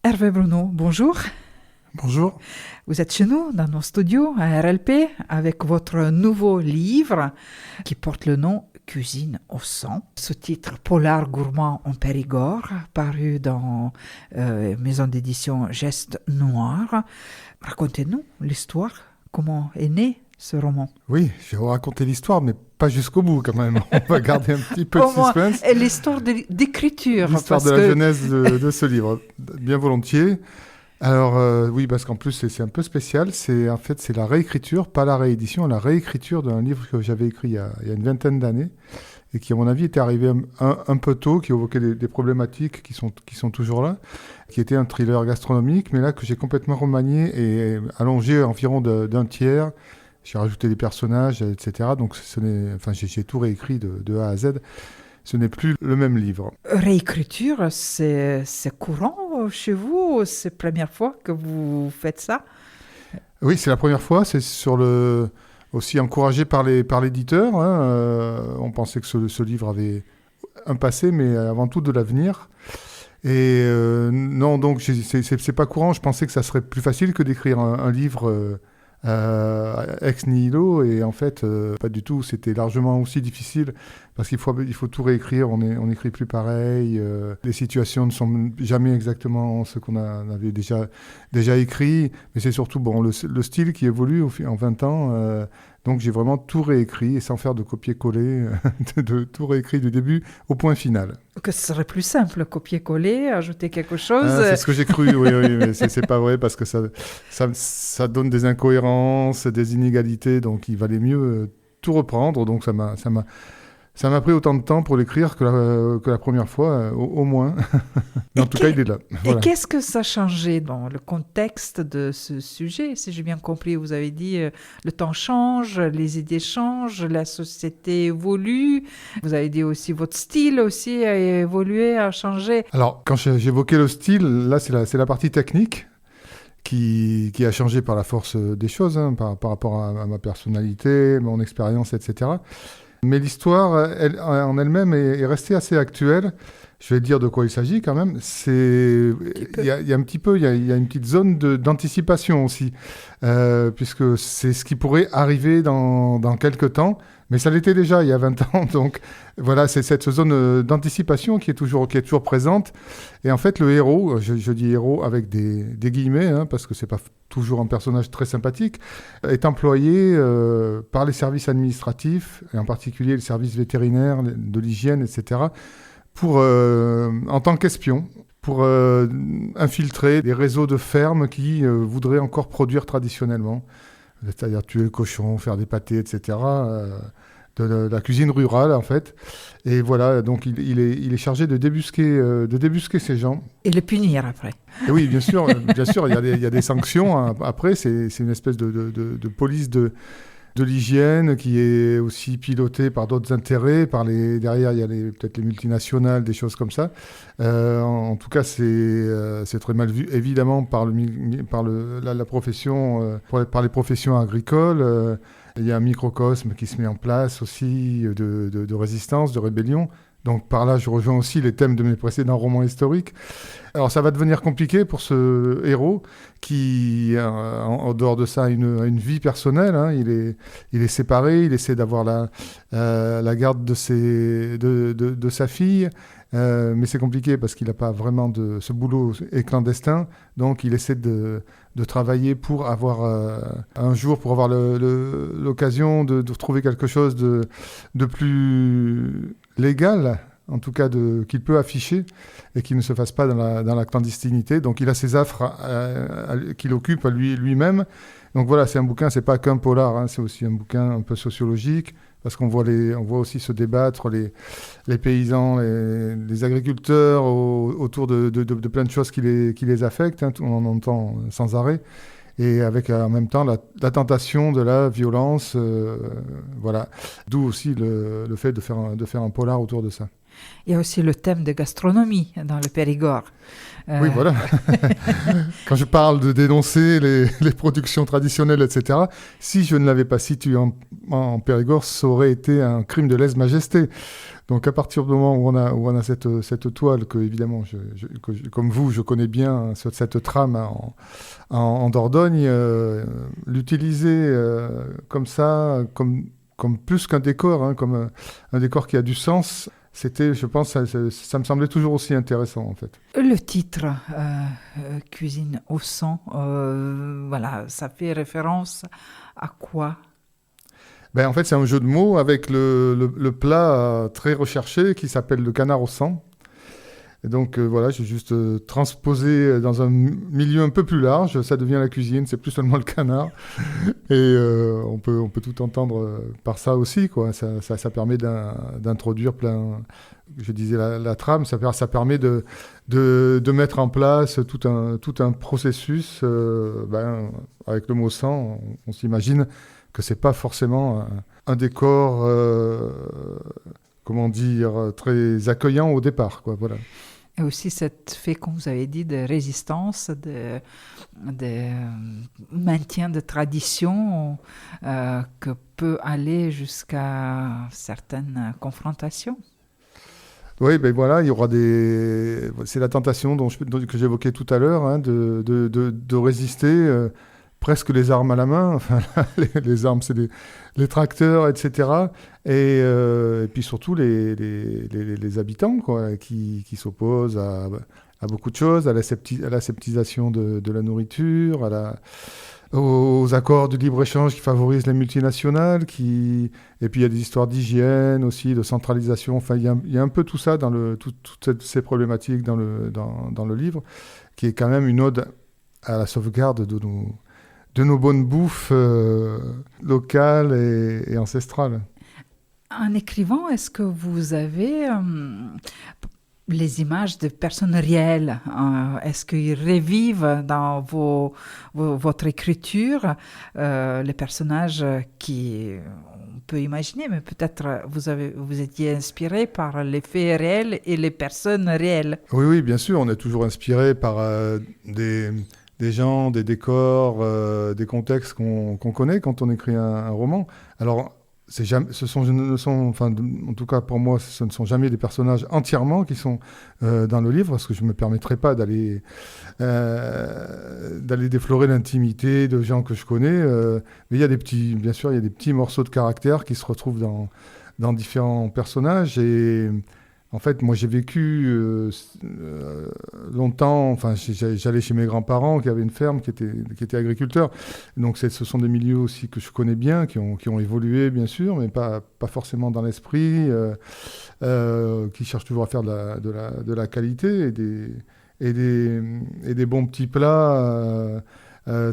Hervé Bruno, bonjour. Bonjour. Vous êtes chez nous, dans nos studios à RLP, avec votre nouveau livre qui porte le nom Cuisine au sang. Sous-titre Polar gourmand en Périgord, paru dans maison d'édition Geste Noir. Racontez-nous l'histoire, comment est né ce roman. Oui, je vais vous raconter l'histoire, mais pas jusqu'au bout quand même. On va garder un petit peu de suspense. Et l'histoire d'écriture. L'histoire de la genèse de ce livre, bien volontiers. Alors oui, parce qu'en plus c'est un peu spécial, c'est la réécriture, pas la réédition, la réécriture d'un livre que j'avais écrit il y a une vingtaine d'années et qui à mon avis était arrivé un peu tôt, qui évoquait des problématiques qui sont toujours là, qui était un thriller gastronomique, mais là que j'ai complètement remanié et allongé environ d'un tiers. J'ai rajouté des personnages, etc. Donc j'ai tout réécrit de A à Z. Ce n'est plus le même livre. Réécriture, c'est courant chez vous? C'est la première fois que vous faites ça? Oui, c'est la première fois. C'est aussi encouragé par l'éditeur. On pensait que ce livre avait un passé, mais avant tout de l'avenir. Et non, donc c'est pas courant. Je pensais que ça serait plus facile que d'écrire un livre ex nihilo, et en fait pas du tout. C'était largement aussi difficile parce qu'il faut tout réécrire. On n'écrit plus pareil, les situations ne sont jamais exactement ce qu'on avait déjà écrit, mais c'est surtout le style qui évolue en 20 ans, donc j'ai vraiment tout réécrit et sans faire de copier-coller, de tout réécrit du début au point final. Que ce serait plus simple, copier-coller, ajouter quelque chose. C'est ce que j'ai cru, oui, mais c'est pas vrai parce que ça donne des incohérences, des inégalités, donc il valait mieux tout reprendre. Donc ça m'a pris autant de temps pour l'écrire que la première fois, au moins. Mais en tout cas, il est là. Voilà. Et qu'est-ce que ça a changé dans le contexte de ce sujet? Si j'ai bien compris, vous avez dit le temps change, les idées changent, la société évolue. Vous avez dit aussi votre style aussi a évolué, a changé. Alors, quand j'évoquais le style, là, c'est la partie technique qui a changé par la force des choses, par rapport à ma personnalité, mon expérience, etc. Mais l'histoire, en elle-même, est restée assez actuelle. Je vais dire de quoi il s'agit quand même. Il y a une petite zone d'anticipation aussi, puisque c'est ce qui pourrait arriver dans quelques temps. Mais ça l'était déjà il y a 20 ans. Donc voilà, c'est cette zone d'anticipation qui est toujours présente. Et en fait, le héros, je dis héros avec des guillemets, parce que c'est pas toujours un personnage très sympathique, est employé par les services administratifs, et en particulier les services vétérinaires, de l'hygiène, etc., en tant qu'espion, pour infiltrer des réseaux de fermes qui voudraient encore produire traditionnellement, c'est-à-dire tuer le cochon, faire des pâtés, etc., de la cuisine rurale, en fait. Et voilà, donc il est chargé de débusquer ces gens. Et le punir après. Et oui, bien sûr, il y a des sanctions. Après, c'est une espèce de police de l'hygiène qui est aussi pilotée par d'autres intérêts. Derrière, il y a peut-être les multinationales, des choses comme ça. En tout cas, c'est très mal vu, évidemment, par la profession, par les professions agricoles. Il y a un microcosme qui se met en place aussi de résistance, de rébellion. Donc par là, je rejoins aussi les thèmes de mes précédents romans historiques. Alors ça va devenir compliqué pour ce héros qui, en dehors de ça, a une vie personnelle. Il est séparé, il essaie d'avoir la garde de sa fille. Mais c'est compliqué parce qu'il n'a pas vraiment ce boulot est clandestin. Donc il essaie de travailler pour avoir un jour, pour avoir l'occasion de trouver quelque chose de plus légal, en tout cas qu'il peut afficher et qui ne se fasse pas dans la clandestinité. Donc il a ses affres qu'il occupe lui-même. Donc voilà, c'est un bouquin, c'est pas qu'un polar, c'est aussi un bouquin un peu sociologique, parce qu'on voit aussi se débattre les paysans, les agriculteurs autour de plein de choses qui les affectent. On en entend sans arrêt. Et avec en même temps la tentation de la violence, voilà. D'où aussi le fait de faire un polar autour de ça. Il y a aussi le thème de gastronomie dans le Périgord. Oui, voilà. Quand je parle de dénoncer les productions traditionnelles, etc., si je ne l'avais pas situé en Périgord, ça aurait été un crime de lèse-majesté. Donc à partir du moment où on a cette toile que, évidemment, comme vous, je connais bien cette trame en Dordogne, l'utiliser comme ça, comme plus qu'un décor, hein, comme un décor qui a du sens, c'était, je pense, ça me semblait toujours aussi intéressant, en fait. Le titre, Cuisine au sang, voilà, ça fait référence à quoi? En fait, c'est un jeu de mots avec le plat très recherché qui s'appelle le canard au sang. Et donc voilà, j'ai juste transposé dans un milieu un peu plus large. Ça devient la cuisine, c'est plus seulement le canard. Et on peut tout entendre par ça aussi, quoi. Ça permet d'introduire plein. Je disais la trame, ça permet de mettre en place tout un processus. Avec le mot sang, on s'imagine que c'est pas forcément un décor, comment dire, très accueillant au départ, quoi. Voilà. Et aussi cette fait, comme vous avez dit, de résistance, de maintien de tradition que peut aller jusqu'à certaines confrontations. Oui, voilà, il y aura c'est la tentation que j'évoquais tout à l'heure, hein, de résister presque les armes à la main. Enfin, les armes, c'est les tracteurs, etc. Et puis surtout les habitants, quoi, qui s'opposent à beaucoup de choses, à l'aseptisation de la nourriture, aux accords de libre-échange qui favorisent les multinationales, et puis il y a des histoires d'hygiène aussi, de centralisation. Enfin, il y a un peu tout ça toutes ces problématiques dans le livre, qui est quand même une ode à la sauvegarde de nos bonnes bouffes locales et ancestrales. En écrivant, est-ce que vous avez les images de personnes réelles? Est-ce qu'ils revivent dans votre écriture les personnages qui, on peut imaginer, mais peut-être vous étiez inspiré par les faits réels et les personnes réelles? Oui, bien sûr, on est toujours inspiré par des gens, des décors, des contextes qu'on connaît quand on écrit un roman. Alors, en tout cas pour moi, ce ne sont jamais des personnages entièrement qui sont dans le livre, parce que je ne me permettrai pas d'aller déflorer l'intimité de gens que je connais. Mais bien sûr, il y a des petits morceaux de caractère qui se retrouvent dans différents personnages. Et en fait, moi, j'ai vécu longtemps. Enfin, j'allais chez mes grands-parents qui avaient une ferme, qui étaient agriculteurs. Donc, ce sont des milieux aussi que je connais bien, qui ont évolué, bien sûr, mais pas forcément dans l'esprit, qui cherchent toujours à faire de la qualité et des bons petits plats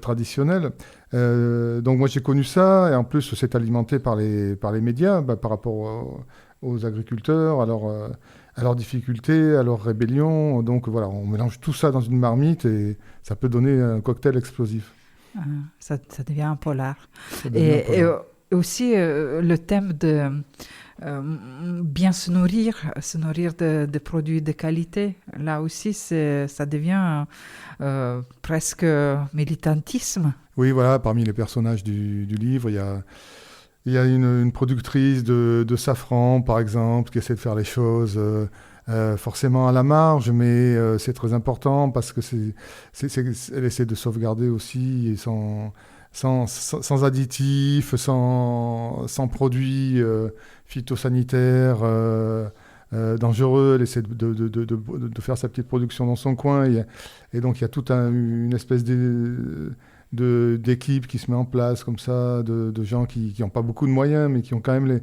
traditionnels. Donc, moi, j'ai connu ça, et en plus, c'est alimenté par les médias, par rapport aux agriculteurs, à leurs difficultés, à leurs rébellions. Donc voilà, on mélange tout ça dans une marmite et ça peut donner un cocktail explosif. Ça devient un polar. Et aussi le thème de bien se nourrir de produits de qualité. Là aussi, ça devient presque militantisme. Oui, voilà, parmi les personnages du livre, il y a une productrice de safran, par exemple, qui essaie de faire les choses forcément à la marge, mais c'est très important parce que elle essaie de sauvegarder aussi sans additifs, sans produits phytosanitaires dangereux. Elle essaie de faire sa petite production dans son coin. Et donc, il y a toute une espèce d'équipe qui se met en place comme ça, de gens qui n'ont pas beaucoup de moyens, mais qui ont quand même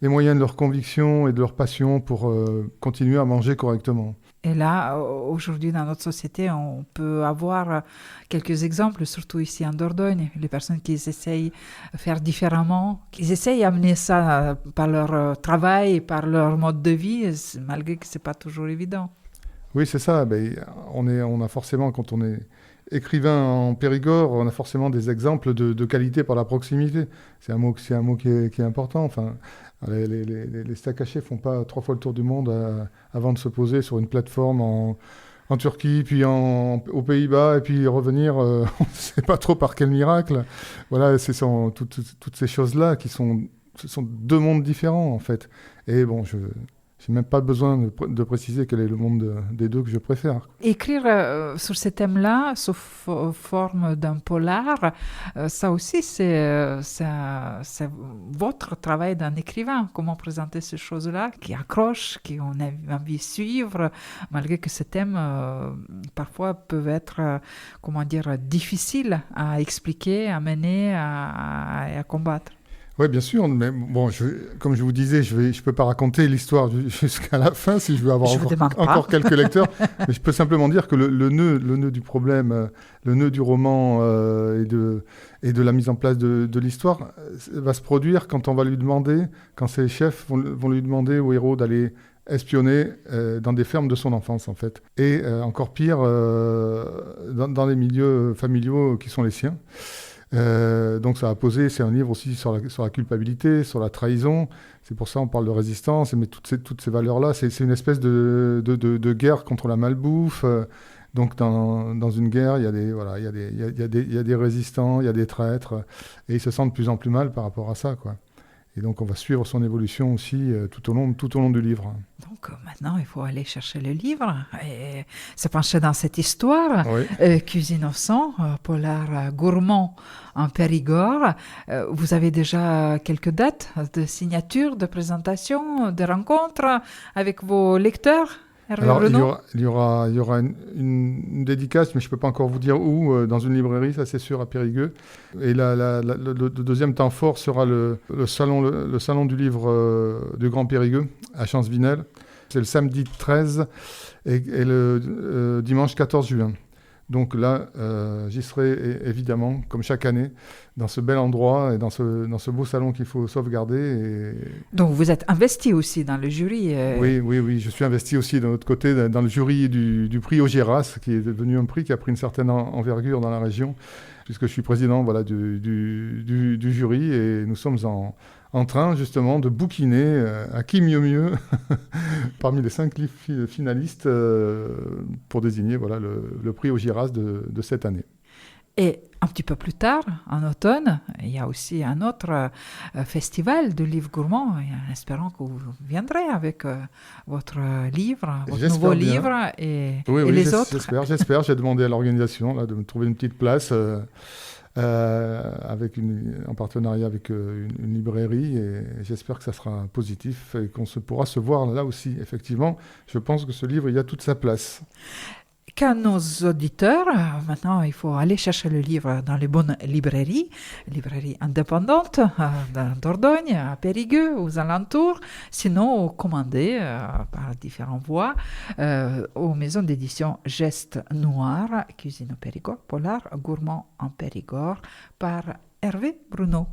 les moyens de leur conviction et de leur passion pour continuer à manger correctement. Et là, aujourd'hui, dans notre société, on peut avoir quelques exemples, surtout ici en Dordogne, les personnes qui essayent de faire différemment, qui essayent d'amener ça par leur travail, par leur mode de vie, malgré que ce n'est pas toujours évident. Oui, c'est ça. On a forcément, quand on est écrivain en Périgord, on a forcément des exemples de qualité par la proximité. C'est un mot qui est important. Enfin, les steaks hachés font pas 3 fois le tour du monde avant de se poser sur une plateforme en Turquie, puis aux Pays-Bas, et puis revenir, on ne sait pas trop par quel miracle. Voilà, toutes ces choses-là ce sont 2 mondes différents, en fait. Et bon, je n'ai même pas besoin de préciser quel est le monde des 2 que je préfère. Écrire sur ces thèmes-là, sous forme d'un polar, ça aussi, c'est votre travail d'un écrivain. Comment présenter ces choses-là qui accrochent, qu'on a envie de suivre, malgré que ces thèmes, parfois, peuvent être, difficiles à expliquer, à mener, et à combattre. Oui, bien sûr, mais bon, comme je vous disais, je peux pas raconter l'histoire jusqu'à la fin si je veux avoir encore quelques lecteurs, mais je peux simplement dire que le nœud du problème, le nœud du roman et de la mise en place de l'histoire va se produire quand on va lui demander, quand ses chefs vont lui demander au héros d'aller espionner dans des fermes de son enfance, en fait. Et encore pire, dans les milieux familiaux qui sont les siens. Donc ça a posé, c'est un livre aussi sur la culpabilité, sur la trahison. C'est pour ça qu'on parle de résistance, mais toutes ces valeurs-là, c'est une espèce de guerre contre la malbouffe. Donc dans une guerre, il y a des résistants, il y a des traîtres, et ils se sentent de plus en plus mal par rapport à ça, quoi. Et donc on va suivre son évolution aussi tout au long du livre. Donc maintenant, il faut aller chercher le livre et se pencher dans cette histoire. Oui. Cuisine au sang, polar gourmand en Périgord. Vous avez déjà quelques dates de signature, de présentation, de rencontres avec vos lecteurs? Alors, il y aura une dédicace, mais je ne peux pas encore vous dire où, dans une librairie, ça c'est sûr, à Périgueux. Et le deuxième temps fort sera le salon du livre du Grand Périgueux, à Champsvinel. C'est le samedi 13 et le dimanche 14 juin. Donc là, j'y serai évidemment, comme chaque année, dans ce bel endroit et dans ce beau salon qu'il faut sauvegarder. Donc vous êtes investi aussi dans le jury. Oui, je suis investi aussi de l'autre côté dans le jury du prix Augeras, qui est devenu un prix qui a pris une certaine envergure dans la région, puisque je suis président du jury et nous sommes en train justement de bouquiner à qui mieux parmi les 5 livres finalistes pour désigner le prix Augeras de cette année. Et un petit peu plus tard, en automne, il y a aussi un autre festival de livres gourmands, en espérant que vous viendrez avec votre nouveau livre et les autres. J'espère. J'ai demandé à l'organisation de me trouver une petite place en partenariat avec une librairie, et j'espère que ça sera positif et qu'on pourra se voir là aussi. Effectivement, je pense que ce livre, il y a toute sa place. Qu'à nos auditeurs, maintenant il faut aller chercher le livre dans les bonnes librairies indépendantes, dans Dordogne, à Périgueux, aux alentours, sinon commander par différentes voies aux maisons d'édition Geste Noir, Cuisine au Périgord, polar gourmand en Périgord, par Hervé Bruno.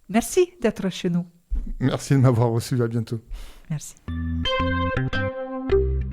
Merci d'être chez nous. Merci de m'avoir reçu, à bientôt. Merci.